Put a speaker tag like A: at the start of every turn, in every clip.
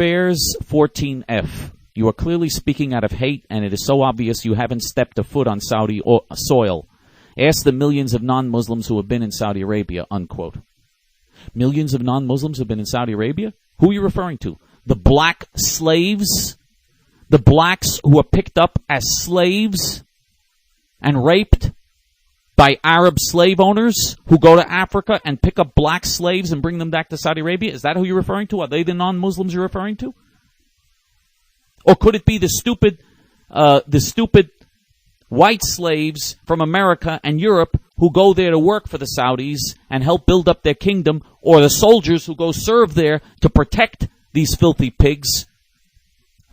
A: Affairs 14F. You are clearly speaking out of hate, and it is so obvious you haven't stepped a foot on Saudi soil. Ask the millions of non-Muslims who have been in Saudi Arabia, unquote. Millions of non-Muslims have been in Saudi Arabia? Who are you referring to? The black slaves? The blacks who were picked up as slaves and raped by Arab slave owners who go to Africa and pick up black slaves and bring them back to Saudi Arabia? Is that who you're referring to? Are they the non-Muslims you're referring to? Or could it be the stupid white slaves from America and Europe who go there to work for the Saudis and help build up their kingdom, or the soldiers who go serve there to protect these filthy pigs?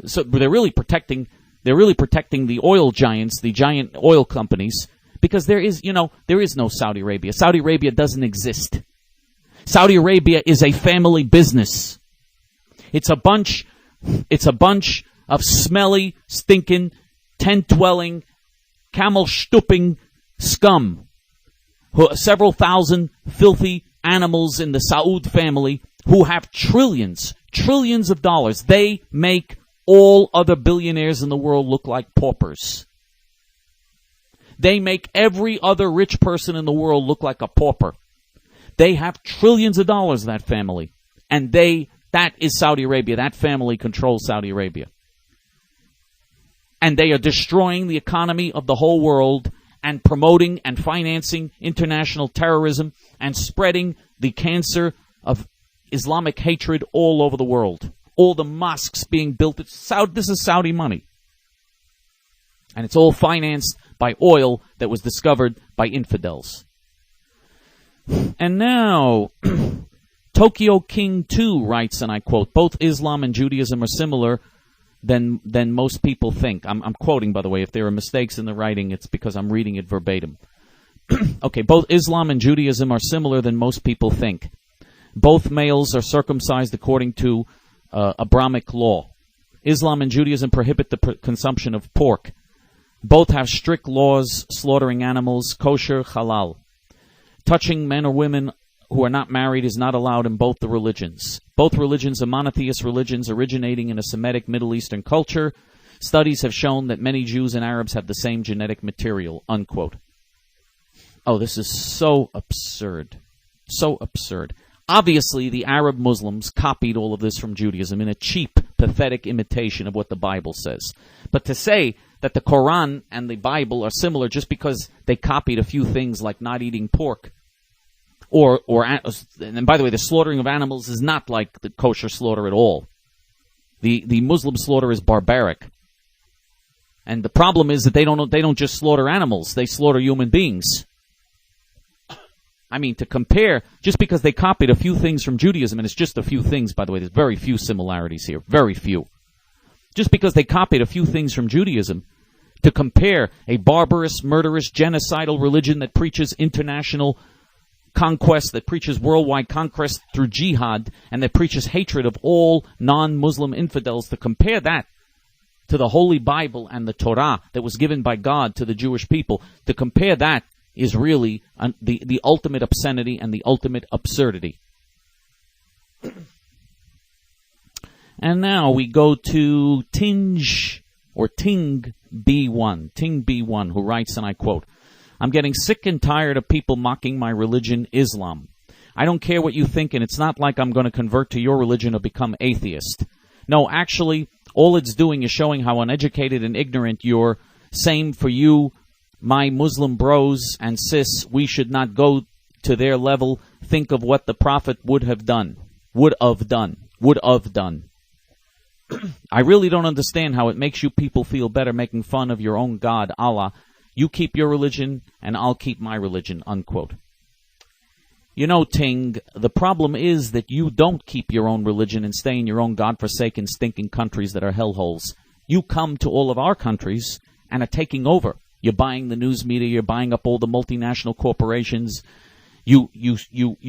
A: So they're really protecting the oil giants, the giant oil companies, because there is no Saudi Arabia. Saudi Arabia doesn't exist. Saudi Arabia is a family business. It's a bunch of smelly, stinking, tent-dwelling, camel-stooping scum. Several thousand filthy animals in the Saud family who have trillions of dollars. They make all other billionaires in the world look like paupers. They make every other rich person in the world look like a pauper. They have trillions of dollars, that family. And that is Saudi Arabia. That family controls Saudi Arabia. And they are destroying the economy of the whole world and promoting and financing international terrorism and spreading the cancer of Islamic hatred all over the world. All the mosques being built. This is Saudi money. And it's all financed by oil that was discovered by infidels. And now, Tokyo King 2 writes, and I quote, both Islam and Judaism are similar than most people think. I'm quoting, by the way. If there are mistakes in the writing, it's because I'm reading it verbatim. Okay, both Islam and Judaism are similar than most people think. Both males are circumcised according to Abrahamic law. Islam and Judaism prohibit the consumption of pork. Both have strict laws slaughtering animals, kosher, halal. Touching men or women who are not married is not allowed in both the religions. Both religions are monotheist religions originating in a Semitic Middle Eastern culture. Studies have shown that many Jews and Arabs have the same genetic material, unquote. Oh, this is so absurd. So absurd. Obviously, the Arab Muslims copied all of this from Judaism in a cheap, pathetic imitation of what the Bible says. But to say that the Quran and the Bible are similar just because they copied a few things like not eating pork, and by the way, the slaughtering of animals is not like the kosher slaughter at all. The Muslim slaughter is barbaric. And the problem is that they don't just slaughter animals, they slaughter human beings. I mean, to compare, just because they copied a few things from Judaism, and it's just a few things, by the way, there's very few similarities here, very few. Just because they copied a few things from Judaism, to compare a barbarous, murderous, genocidal religion that preaches international conquest, that preaches worldwide conquest through jihad, and that preaches hatred of all non-Muslim infidels, to compare that to the Holy Bible and the Torah that was given by God to the Jewish people, to compare that is really the ultimate obscenity and the ultimate absurdity. And now we go to Ting B1, who writes, and I quote, I'm getting sick and tired of people mocking my religion, Islam. I don't care what you think, and it's not like I'm going to convert to your religion or become atheist. No, actually, all it's doing is showing how uneducated and ignorant you're. Same for you, my Muslim bros and sis. We should not go to their level. Think of what the Prophet would have done. I really don't understand how it makes you people feel better making fun of your own God, Allah. You keep your religion, and I'll keep my religion, unquote. You know, Ting, the problem is that you don't keep your own religion and stay in your own godforsaken, stinking countries that are hellholes. You come to all of our countries and are taking over. You're buying the news media. You're buying up all the multinational corporations. You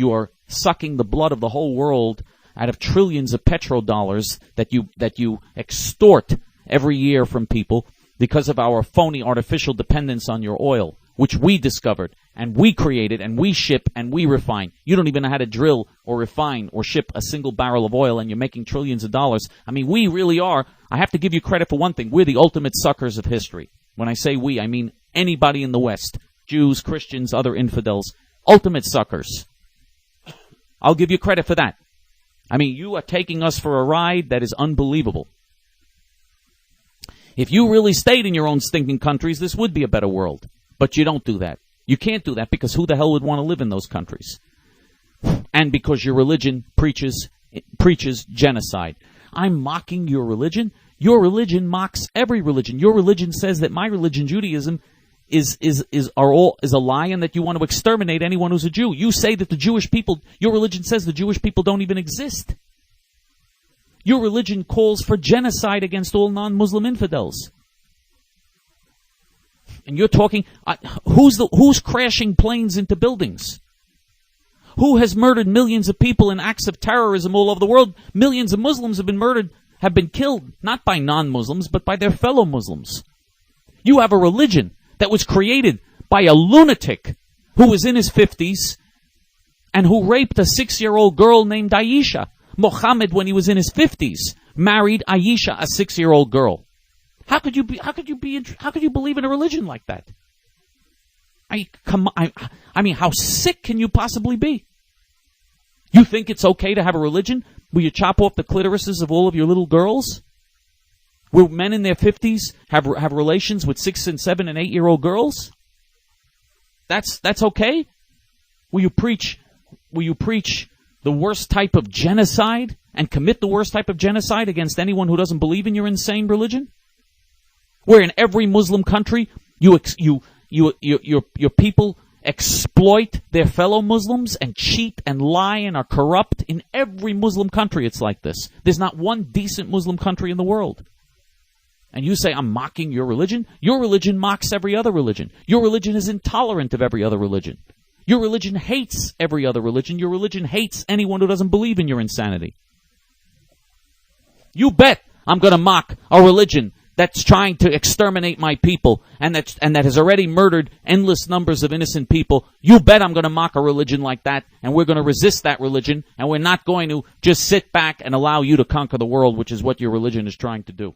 A: are sucking the blood of the whole world out of trillions of petrodollars that you extort every year from people because of our phony artificial dependence on your oil, which we discovered and we create it, and we ship, and we refine. You don't even know how to drill or refine or ship a single barrel of oil, and you're making trillions of dollars. I mean, we really are. I have to give you credit for one thing. We're the ultimate suckers of history. When I say we, I mean anybody in the West. Jews, Christians, other infidels. Ultimate suckers. I'll give you credit for that. I mean, you are taking us for a ride that is unbelievable. If you really stayed in your own stinking countries, this would be a better world. But you don't do that. You can't do that because who the hell would want to live in those countries? And because your religion preaches genocide. I'm mocking your religion. Your religion mocks every religion. Your religion says that my religion, Judaism, is a lie, and that you want to exterminate anyone who's a Jew. You say that the Jewish people, your religion says the Jewish people don't even exist. Your religion calls for genocide against all non-Muslim infidels. And you're talking, who's crashing planes into buildings? Who has murdered millions of people in acts of terrorism all over the world? Millions of Muslims have been murdered, have been killed, not by non-Muslims, but by their fellow Muslims. You have a religion that was created by a lunatic who was in his 50s and who raped a 6-year-old girl named Aisha. Muhammad, when he was in his 50s, married Aisha, a 6-year-old girl. How could you believe in a religion like that? I mean, how sick can you possibly be? You think it's okay to have a religion where you chop off the clitorises of all of your little girls? Where men in their 50s have relations with 6 and 7 and 8-year-old girls? That's okay? Will you preach the worst type of genocide and commit the worst type of genocide against anyone who doesn't believe in your insane religion? Where in every Muslim country your people exploit their fellow Muslims and cheat and lie and are corrupt. In every Muslim country it's like this. There's not one decent Muslim country in the world. And you say, I'm mocking your religion? Your religion mocks every other religion. Your religion is intolerant of every other religion. Your religion hates every other religion. Your religion hates anyone who doesn't believe in your insanity. You bet I'm going to mock a religion that's trying to exterminate my people and that has already murdered endless numbers of innocent people. You bet I'm going to mock a religion like that, and we're going to resist that religion, and we're not going to just sit back and allow you to conquer the world, which is what your religion is trying to do.